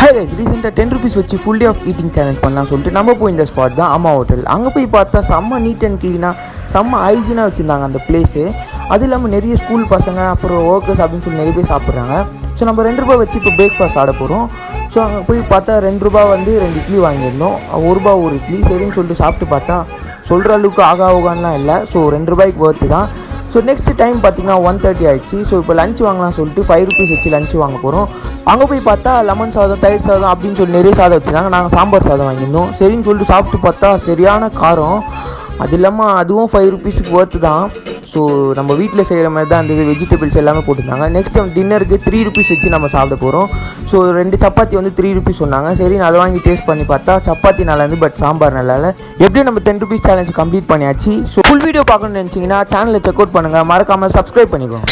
Hi guys, recently 10 rupees வச்சு full day of eating challenge பண்ணலாம் சொல்லிட்டு நம்ம போய் இந்த ஸ்பாட் தான் அம்மா ஹோட்டல். அங்கே போய் பார்த்தா செம்ம நீட் அண்ட் க்ளீனாக செம்ம ஹைஜீனாக வச்சுருந்தாங்க அந்த பிளேஸு. அது இல்லாமல் நிறைய ஸ்கூல் பசங்க அப்புறம் ஒர்க்கர்ஸ் அப்படின்னு சொல்லி நிறைய பேர் சாப்பிட்றாங்க. ஸோ நம்ம 2 ரூபா வச்சு இப்போ பிரேக்ஃபாஸ்ட் ஆட போகிறோம். ஸோ அங்கே போய் பார்த்தா 2 ரூபா வந்து 2 இட்லி வாங்கியிருந்தோம். 1 ரூபா ஒரு இட்லி சரின்னு சொல்லிட்டு சாப்பிட்டு பார்த்தா சொல்கிற அளவுக்கு ஆகாவுகான்லாம் இல்லை. ஸோ 2 ரூபாய்க்கு ஒர்த்து தான். ஸோ நெக்ஸ்ட் டைம் பார்த்திங்கன்னா 1:30 ஆகிடுச்சு. ஸோ இப்போ லஞ்ச் வாங்கலாம் சொல்லிட்டு 5 rupees வச்சு லஞ்ச் வாங்க போகிறோம். அங்கே போய் பார்த்தா லெமன் சாதம் தயிர் சாதம் அப்படின்னு சொல்லி நிறைய சாதம் வச்சுருந்தாங்க. நாங்கள் சாம்பார் சாதம் வாங்கியிருந்தோம். சரின்னு சொல்லிட்டு சாப்பிட்டு பார்த்தா சரியான காரம். அது இல்லாமல் அதுவும் 5 rupeesக்கு ஒர்த்து தான். ஸோ நம்ம வீட்டில் செய்கிற மாதிரி தான் அந்த வெஜிடபிள்ஸ் எல்லாமே போட்டுருந்தாங்க. நெக்ஸ்ட் டைம் டின்னருக்கு 3 rupees வச்சு நம்ம சாப்பிட போகிறோம். ஸோ 2 சப்பாத்தி வந்து 3 rupees சொன்னாங்க. சரி நான் அதை வாங்கி டேஸ்ட் பண்ணி பார்த்தா சப்பாத்தி நல்லா இருந்து, பட் சாம்பார் நல்லா இல்லை. எப்படியும் நம்ம 10 rupees சேலஞ்ச் கம்ப்ளீட் பண்ணியாச்சு. ஸோ ஃபுல் வீடியோ பார்க்கணும்னு நினச்சிங்கன்னா சேனலை செக் அவுட் பண்ணுங்கள், மறக்காமல் சப்ஸ்கிரைப் பண்ணிக்கோங்க.